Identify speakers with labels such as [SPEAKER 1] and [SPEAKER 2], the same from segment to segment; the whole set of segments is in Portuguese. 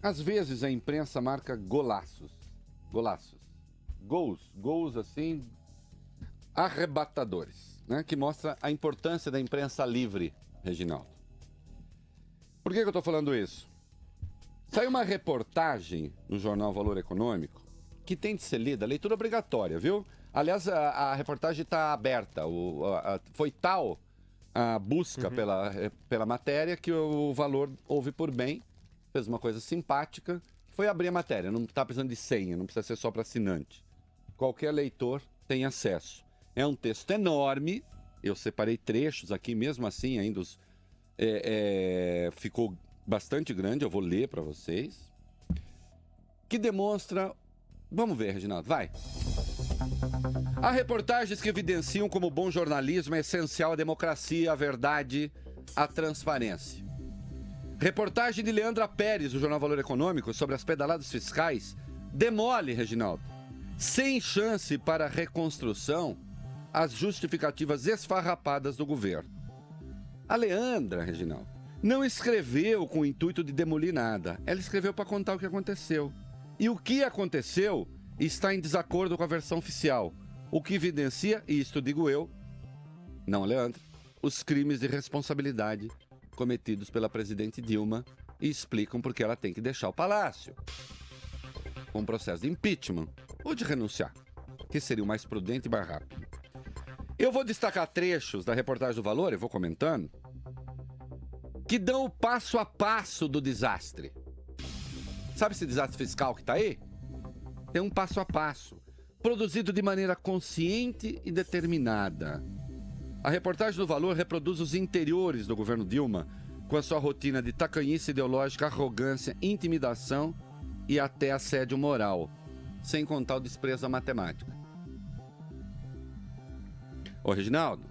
[SPEAKER 1] Às vezes a imprensa marca golaços. Gols assim, arrebatadores, né? Que mostra a importância da imprensa livre, Reginaldo. Por que eu estou falando isso? Saiu uma reportagem no jornal Valor Econômico que tem de ser lida, leitura obrigatória, viu? Aliás, a reportagem está aberta. Foi tal a busca pela matéria que o Valor houve por bem, fez uma coisa simpática, foi abrir a matéria. Não está precisando de senha, não precisa ser só para assinante. Qualquer leitor tem acesso. É um texto enorme, eu separei trechos aqui, mesmo assim ainda ficou bastante grande, eu vou ler para vocês, que demonstra... Vamos ver, Reginaldo, vai. Há reportagens que evidenciam como o bom jornalismo é essencial à democracia, à verdade, à transparência. Reportagem de Leandra Pérez, do jornal Valor Econômico, sobre as pedaladas fiscais, demole, Reginaldo, sem chance para reconstrução, as justificativas esfarrapadas do governo. A Leandra, Reginaldo, não escreveu com o intuito de demolir nada. Ela escreveu para contar o que aconteceu. E o que aconteceu está em desacordo com a versão oficial, o que evidencia, e isto digo eu, não Leandro, os crimes de responsabilidade cometidos pela presidente Dilma e explicam por que ela tem que deixar o palácio. Com um processo de impeachment ou de renunciar, que seria o mais prudente e mais rápido. Eu vou destacar trechos da reportagem do Valor, eu vou comentando, que dão o passo a passo do desastre. Sabe esse desastre fiscal que está aí? Tem um passo a passo, produzido de maneira consciente e determinada. A reportagem do Valor reproduz os interiores do governo Dilma, com a sua rotina de tacanhice ideológica, arrogância, intimidação e até assédio moral, sem contar o desprezo à matemática. Ô, Reginaldo,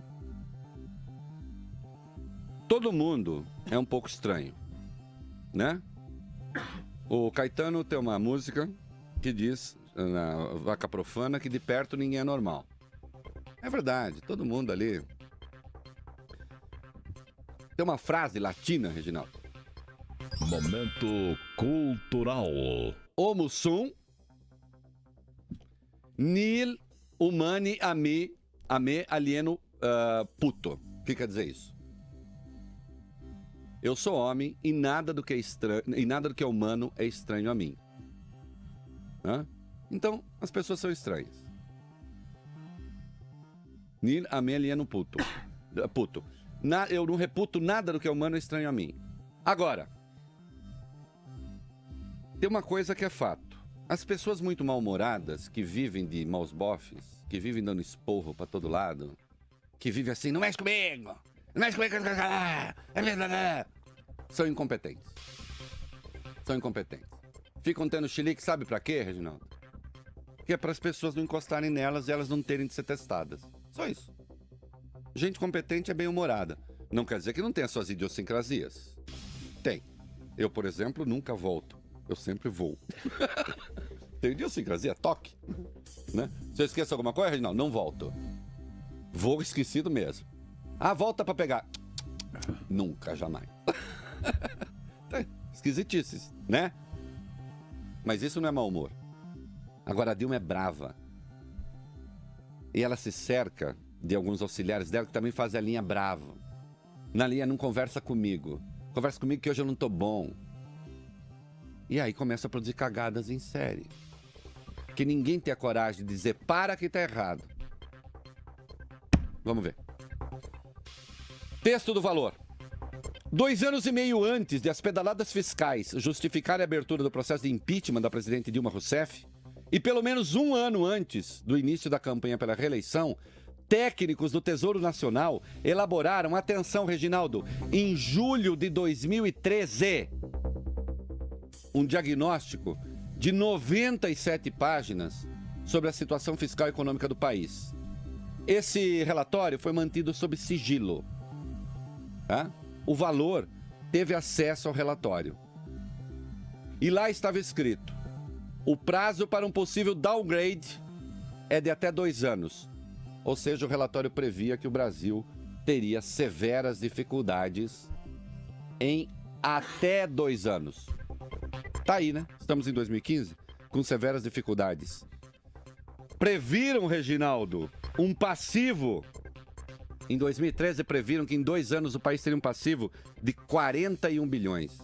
[SPEAKER 1] todo mundo é um pouco estranho, né? O Caetano tem uma música que diz, na Vaca Profana, que de perto ninguém é normal. É verdade, todo mundo ali. Tem uma frase latina, Reginaldo.
[SPEAKER 2] Momento cultural.
[SPEAKER 1] Homo sum, nil humani a me alieno puto. O que quer dizer isso? Eu sou homem e nada do que é estranho, e nada do que é humano é estranho a mim. Hã? Então, as pessoas são estranhas. Nil a me alieno puto. Eu não reputo nada do que é humano é estranho a mim. Agora, tem uma coisa que é fato. As pessoas muito mal-humoradas, que vivem de maus bofes, que vivem dando esporro pra todo lado, que vivem assim, não mexe comigo, não mexe comigo, são incompetentes. São incompetentes. Ficam tendo chilique, sabe pra quê, Reginaldo? Que é para as pessoas não encostarem nelas e elas não terem de ser testadas. Só isso. Gente competente é bem-humorada. Não quer dizer que não tenha suas idiosincrasias. Tem. Eu, por exemplo, nunca volto. Eu sempre vou. Tem idiosincrasia? Toque. Né? Se eu esqueço alguma coisa, Reginaldo, não volto. Vou esquecido mesmo. Ah, volta pra pegar. Nunca, jamais. Esquisitices, né? Mas isso não é mau humor. Agora a Dilma é brava. E ela se cerca de alguns auxiliares dela que também fazem a linha brava. Na linha não conversa comigo. Conversa comigo que hoje eu não tô bom. E aí começa a produzir cagadas em série. Que ninguém tem a coragem de dizer para que tá errado. Vamos ver. Texto do Valor. 2 anos e meio antes de as pedaladas fiscais justificarem a abertura do processo de impeachment da presidente Dilma Rousseff, e pelo menos 1 ano antes do início da campanha pela reeleição, técnicos do Tesouro Nacional elaboraram, atenção, Reginaldo, em julho de 2013, um diagnóstico de 97 páginas sobre a situação fiscal e econômica do país. Esse relatório foi mantido sob sigilo. Tá? O Valor teve acesso ao relatório. E lá estava escrito: o prazo para um possível downgrade é de até 2 anos. Ou seja, o relatório previa que o Brasil teria severas dificuldades em até 2 anos. Tá aí, né? Estamos em 2015, com severas dificuldades. Previram, Reginaldo, um passivo. Em 2013, previram que em 2 anos o país teria um passivo de 41 bilhões.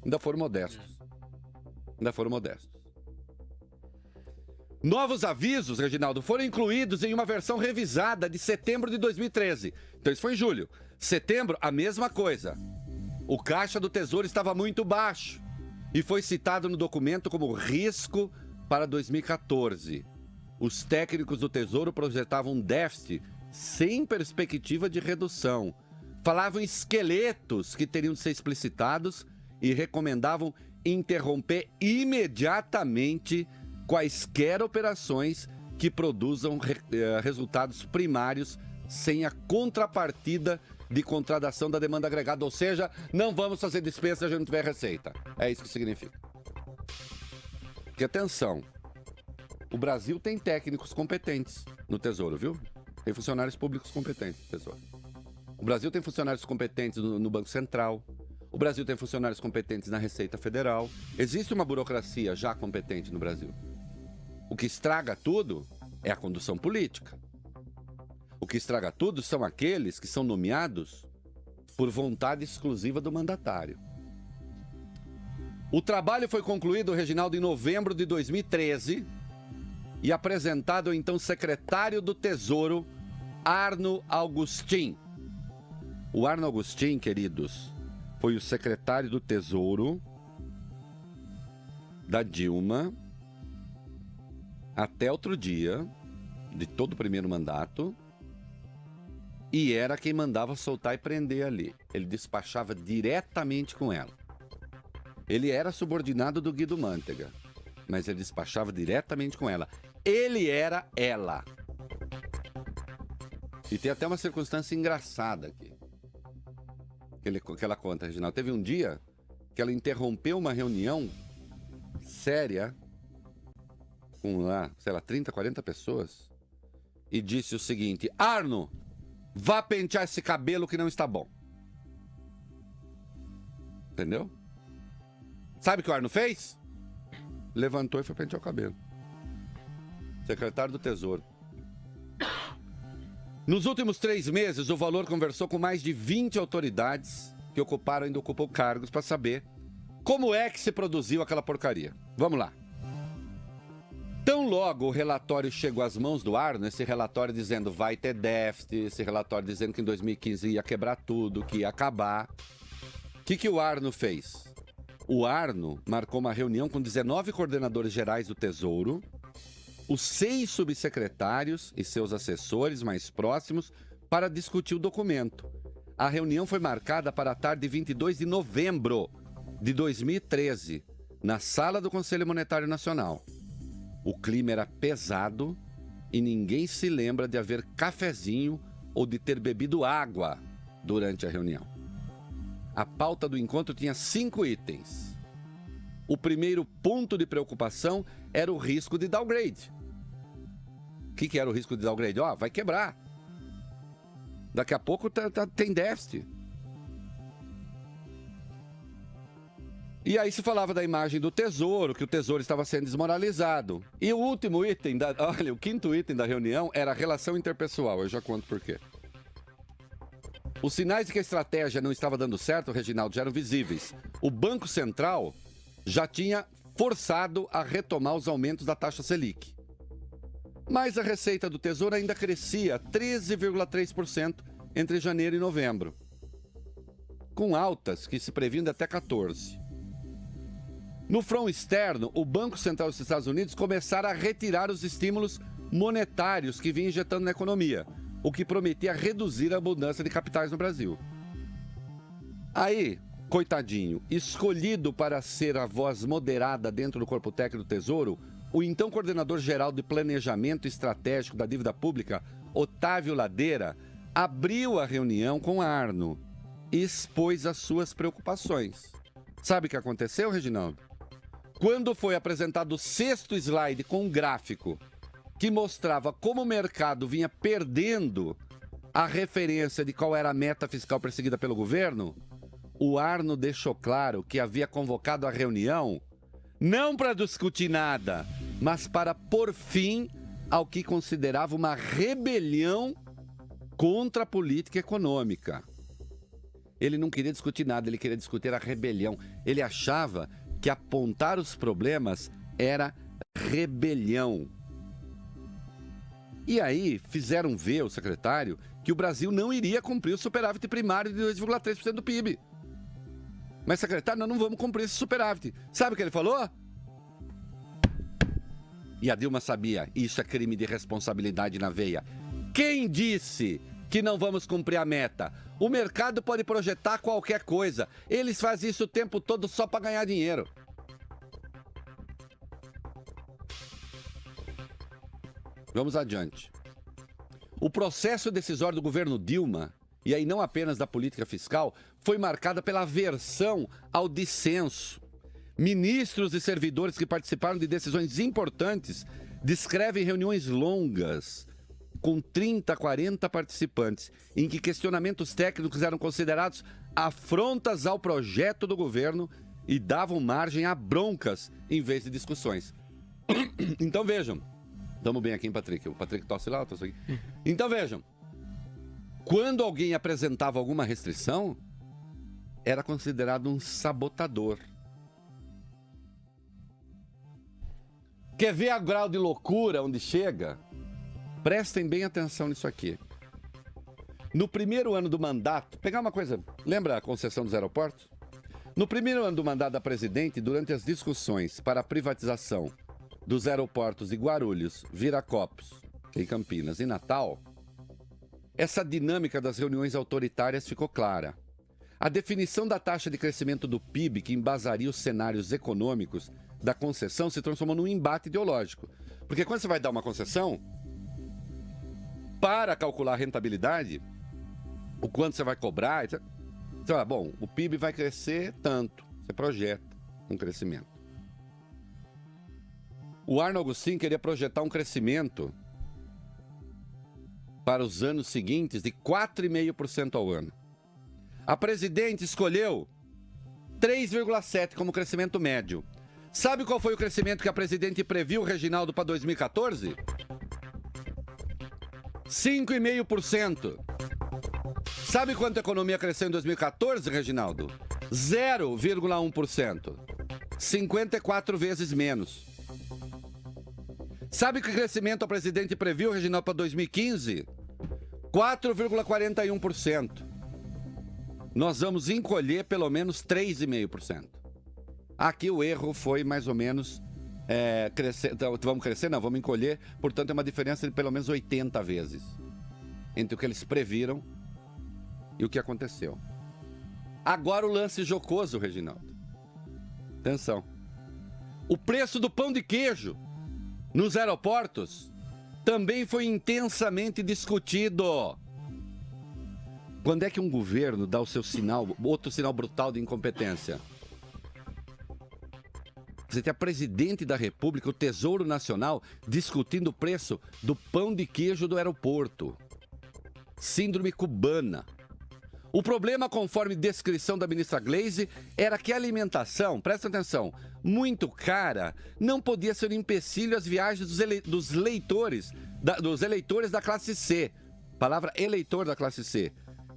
[SPEAKER 1] Ainda foram modestos. Novos avisos, Reginaldo, foram incluídos em uma versão revisada de setembro de 2013. Então isso foi em julho. Setembro, a mesma coisa. O caixa do Tesouro estava muito baixo e foi citado no documento como risco para 2014. Os técnicos do Tesouro projetavam um déficit sem perspectiva de redução. Falavam em esqueletos que teriam de ser explicitados e recomendavam interromper imediatamente quaisquer operações que produzam resultados primários sem a contrapartida de contratação da demanda agregada. Ou seja, não vamos fazer despesa se a gente não tiver receita. É isso que significa. Porque, atenção, o Brasil tem técnicos competentes no Tesouro, viu? Tem funcionários públicos competentes no Tesouro. O Brasil tem funcionários competentes no Banco Central. O Brasil tem funcionários competentes na Receita Federal. Existe uma burocracia já competente no Brasil. O que estraga tudo é a condução política. O que estraga tudo são aqueles que são nomeados por vontade exclusiva do mandatário. O trabalho foi concluído, Reginaldo, em novembro de 2013 e apresentado ao então secretário do Tesouro, Arno Augustin. O Arno Augustin, queridos, foi o secretário do Tesouro da Dilma até outro dia, de todo o primeiro mandato, e era quem mandava soltar e prender ali. Ele despachava diretamente com ela. Ele era subordinado do Guido Mantega, mas ele despachava diretamente com ela. Ele era ela. E tem até uma circunstância engraçada aqui, que ela conta, Reginaldo. Teve um dia que ela interrompeu uma reunião séria com lá, sei lá, 30, 40 pessoas e disse o seguinte: Arno, vá pentear esse cabelo que não está bom. Entendeu? Sabe o que o Arno fez? Levantou e foi pentear o cabelo. Secretário do Tesouro. Nos últimos 3 meses, o Valor conversou com mais de 20 autoridades que ocuparam e ainda ocupam cargos para saber como é que se produziu aquela porcaria. Vamos lá. Tão logo o relatório chegou às mãos do Arno, esse relatório dizendo vai ter déficit, esse relatório dizendo que em 2015 ia quebrar tudo, que ia acabar. O que o Arno fez? O Arno marcou uma reunião com 19 coordenadores gerais do Tesouro, os 6 subsecretários e seus assessores mais próximos para discutir o documento. A reunião foi marcada para a tarde de 22 de novembro de 2013, na sala do Conselho Monetário Nacional. O clima era pesado e ninguém se lembra de haver cafezinho ou de ter bebido água durante a reunião. A pauta do encontro tinha 5 itens. O primeiro ponto de preocupação era o risco de downgrade. O que era o risco de downgrade? Vai quebrar. Daqui a pouco tem déficit. E aí se falava da imagem do Tesouro, que o Tesouro estava sendo desmoralizado. E o último item, o 5º item da reunião era a relação interpessoal. Eu já conto por quê. Os sinais de que a estratégia não estava dando certo, Reginaldo, já eram visíveis. O Banco Central já tinha forçado a retomar os aumentos da taxa Selic. Mas a receita do Tesouro ainda crescia 13,3% entre janeiro e novembro, com altas que se previam de até 14%. No front externo, o Banco Central dos Estados Unidos começara a retirar os estímulos monetários que vinha injetando na economia, o que prometia reduzir a abundância de capitais no Brasil. Aí, coitadinho, escolhido para ser a voz moderada dentro do corpo técnico do Tesouro, o então coordenador-geral de Planejamento Estratégico da Dívida Pública, Otávio Ladeira, abriu a reunião com Arno e expôs as suas preocupações. Sabe o que aconteceu, Reginaldo? Quando foi apresentado o 6º slide com um gráfico que mostrava como o mercado vinha perdendo a referência de qual era a meta fiscal perseguida pelo governo, o Arno deixou claro que havia convocado a reunião Não para discutir nada, mas para pôr fim ao que considerava uma rebelião contra a política econômica. Ele não queria discutir nada, ele queria discutir a rebelião. Ele achava que apontar os problemas era rebelião. E aí fizeram ver o secretário que o Brasil não iria cumprir o superávit primário de 2,3% do PIB. Mas, secretário, nós não vamos cumprir esse superávit. Sabe o que ele falou? E a Dilma sabia, isso é crime de responsabilidade na veia. Quem disse que não vamos cumprir a meta? O mercado pode projetar qualquer coisa. Eles fazem isso o tempo todo só para ganhar dinheiro. Vamos adiante. O processo decisório do governo Dilma, e aí não apenas da política fiscal, foi marcada pela aversão ao dissenso. Ministros e servidores que participaram de decisões importantes descrevem reuniões longas, com 30, 40 participantes, em que questionamentos técnicos eram considerados afrontas ao projeto do governo e davam margem a broncas em vez de discussões. Então vejam, estamos bem aqui, hein, Patrick? O Patrick tosse lá, eu tosse aqui. Então vejam, quando alguém apresentava alguma restrição, era considerado um sabotador. Quer ver a grau de loucura onde chega? Prestem bem atenção nisso aqui. No primeiro ano do mandato, pegar uma coisa, lembra a concessão dos aeroportos? No primeiro ano do mandato da presidente, durante as discussões para a privatização dos aeroportos de Guarulhos, Viracopos, em Campinas e Natal, essa dinâmica das reuniões autoritárias ficou clara. A definição da taxa de crescimento do PIB, que embasaria os cenários econômicos da concessão, se transformou num embate ideológico. Porque quando você vai dar uma concessão, para calcular a rentabilidade, o quanto você vai cobrar, você fala, bom, o PIB vai crescer tanto, você projeta um crescimento. O Arno Agostinho queria projetar um crescimento para os anos seguintes de 4,5% ao ano. A presidente escolheu 3,7% como crescimento médio. Sabe qual foi o crescimento que a presidente previu, Reginaldo, para 2014? 5,5%. Sabe quanto a economia cresceu em 2014, Reginaldo? 0,1%. 54 vezes menos. Sabe que crescimento a presidente previu, Reginaldo, para 2015? 4,41%. Nós vamos encolher pelo menos 3,5%. Aqui o erro foi mais ou menos crescer. Vamos crescer? Não, vamos encolher. Portanto, é uma diferença de pelo menos 80 vezes entre o que eles previram e o que aconteceu. Agora o lance jocoso, Reginaldo. Atenção. O preço do pão de queijo nos aeroportos também foi intensamente discutido. Quando é que um governo dá o seu sinal, outro sinal brutal de incompetência? Você tem a presidente da República, o Tesouro Nacional, discutindo o preço do pão de queijo do aeroporto. Síndrome cubana. O problema, conforme descrição da ministra Gleisi, era que a alimentação, presta atenção, muito cara, não podia ser um empecilho às viagens dos eleitores da classe C, palavra eleitor da classe C,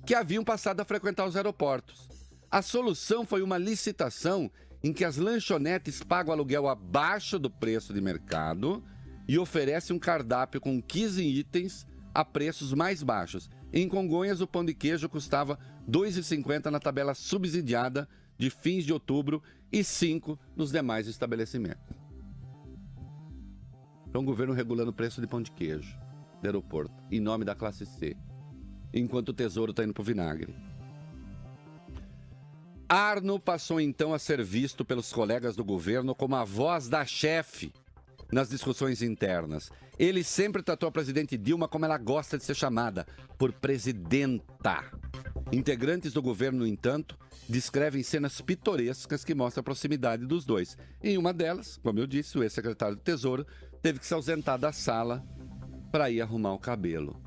[SPEAKER 1] que haviam passado a frequentar os aeroportos. A solução foi uma licitação em que as lanchonetes pagam aluguel abaixo do preço de mercado e oferecem um cardápio com 15 itens a preços mais baixos. Em Congonhas, o pão de queijo custava R$ 2,50 na tabela subsidiada de fins de outubro e R$ 5 nos demais estabelecimentos. Então, o governo regulando o preço de pão de queijo do aeroporto, em nome da classe C, enquanto o Tesouro está indo para o vinagre. Arno passou então a ser visto pelos colegas do governo como a voz da chefe nas discussões internas. Ele sempre tratou a presidente Dilma como ela gosta de ser chamada, por presidenta. Integrantes do governo, no entanto, descrevem cenas pitorescas que mostram a proximidade dos dois. Em uma delas, como eu disse, o ex-secretário do Tesouro teve que se ausentar da sala para ir arrumar o cabelo.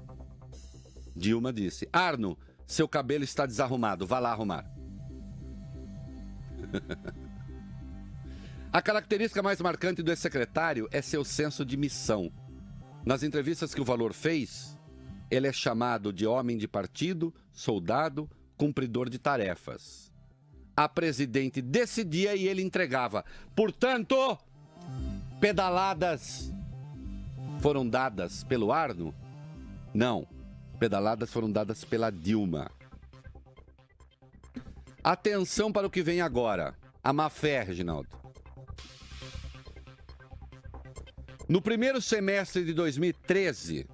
[SPEAKER 1] Dilma disse: Arno, seu cabelo está desarrumado, vá lá arrumar. A característica mais marcante do ex-secretário é seu senso de missão. Nas entrevistas que o Valor fez, ele é chamado de homem de partido, soldado, cumpridor de tarefas. A presidente decidia e ele entregava. Portanto, pedaladas foram dadas pelo Arno? Não. Pedaladas foram dadas pela Dilma. Atenção para o que vem agora. A má-fé, Reginaldo. No primeiro semestre de 2013,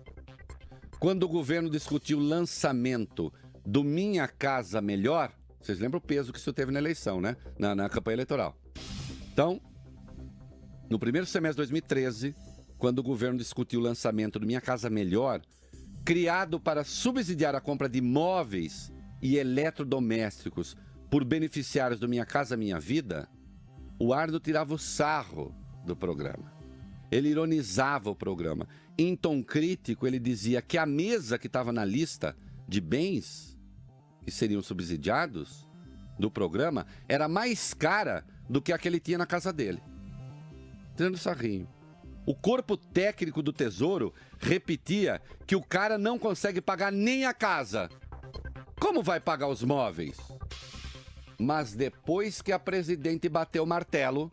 [SPEAKER 1] quando o governo discutiu o lançamento do Minha Casa Melhor, vocês lembram o peso que isso teve na eleição, né? Na campanha eleitoral. Então, no primeiro semestre de 2013, quando o governo discutiu o lançamento do Minha Casa Melhor, criado para subsidiar a compra de móveis e eletrodomésticos por beneficiários do Minha Casa Minha Vida, o Arno tirava o sarro do programa. Ele ironizava o programa. Em tom crítico, ele dizia que a mesa que estava na lista de bens que seriam subsidiados do programa era mais cara do que a que ele tinha na casa dele. Tirando sarrinho. O corpo técnico do Tesouro repetia que o cara não consegue pagar nem a casa. Como vai pagar os móveis? Mas depois que a presidente bateu o martelo,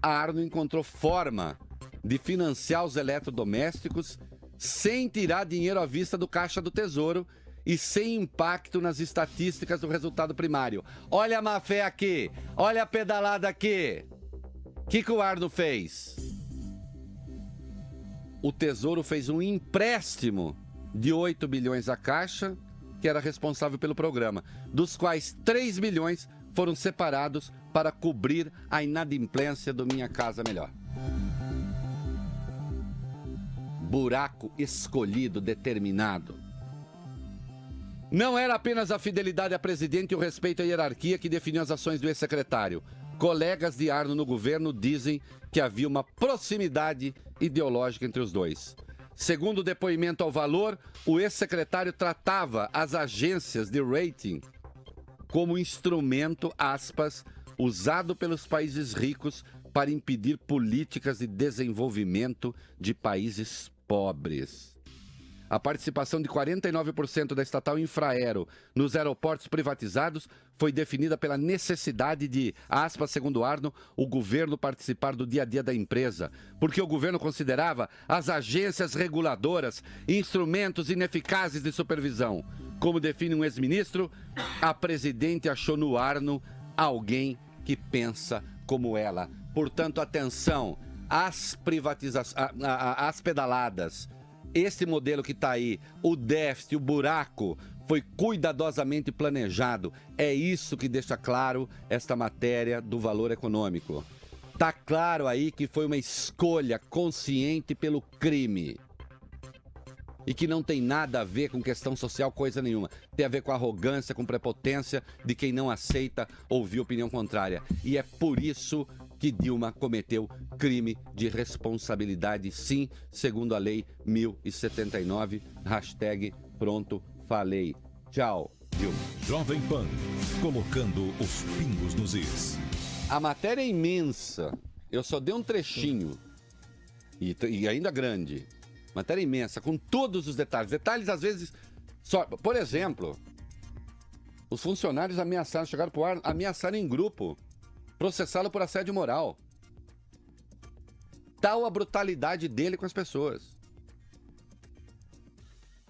[SPEAKER 1] a Arno encontrou forma de financiar os eletrodomésticos sem tirar dinheiro à vista do caixa do Tesouro e sem impacto nas estatísticas do resultado primário. Olha a má-fé aqui, olha a pedalada aqui. O que o Arno fez? O Tesouro fez um empréstimo de 8 bilhões à Caixa, que era responsável pelo programa, dos quais 3 bilhões foram separados para cobrir a inadimplência do Minha Casa Melhor. Buraco escolhido, determinado. Não era apenas a fidelidade à presidente e o respeito à hierarquia que definiam as ações do ex-secretário. Colegas de Arno no governo dizem que havia uma proximidade ideológica entre os dois. Segundo o depoimento ao Valor, o ex-secretário tratava as agências de rating como instrumento, aspas, usado pelos países ricos para impedir políticas de desenvolvimento de países pobres. A participação de 49% da estatal Infraero nos aeroportos privatizados foi definida pela necessidade de, aspas, segundo Arno, o governo participar do dia a dia da empresa, porque o governo considerava as agências reguladoras instrumentos ineficazes de supervisão. Como define um ex-ministro, a presidente achou no Arno alguém que pensa como ela. Portanto, atenção, as pedaladas, esse modelo que está aí, o déficit, o buraco, foi cuidadosamente planejado. É isso que deixa claro esta matéria do Valor Econômico. Está claro aí que foi uma escolha consciente pelo crime. E que não tem nada a ver com questão social, coisa nenhuma. Tem a ver com arrogância, com prepotência de quem não aceita ouvir opinião contrária. E é por isso que Dilma cometeu crime de responsabilidade, sim, segundo a Lei 1079, hashtag pronto, falei. Tchau, Dilma.
[SPEAKER 2] Jovem Pan, colocando os pingos nos is.
[SPEAKER 1] A matéria é imensa, eu só dei um trechinho, e ainda grande. Matéria imensa, com todos os detalhes. Detalhes, às vezes, só. Por exemplo, os funcionários ameaçaram, chegaram para o ar, ameaçaram em grupo, processá-lo por assédio moral. Tal a brutalidade dele com as pessoas.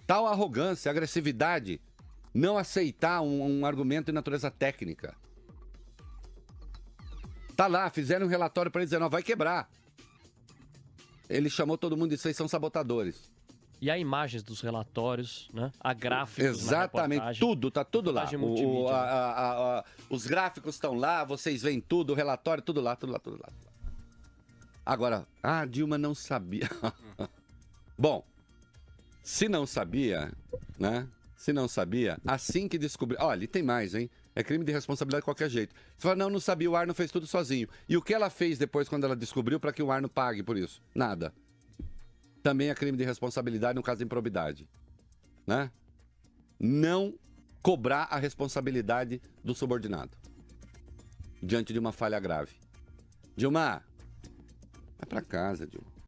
[SPEAKER 1] Tal a arrogância, a agressividade, não aceitar um argumento de natureza técnica. Tá lá, fizeram um relatório para ele dizer, não, vai quebrar. Ele chamou todo mundo de vocês são sabotadores.
[SPEAKER 3] E há imagens dos relatórios, né? A gráfica.
[SPEAKER 1] Exatamente, tudo, tá tudo lá. Os gráficos estão lá, vocês veem tudo, o relatório, tudo lá. Agora, a Dilma não sabia. Bom, se não sabia, né? Se não sabia, assim que descobriu... Olha, e tem mais, hein? É crime de responsabilidade de qualquer jeito. Você fala, não sabia, o Arno fez tudo sozinho. E o que ela fez depois, quando ela descobriu, para que o Arno pague por isso? Nada. Também é crime de responsabilidade no caso de improbidade. Né? Não cobrar a responsabilidade do subordinado diante de uma falha grave. Dilma, vai pra casa, Dilma.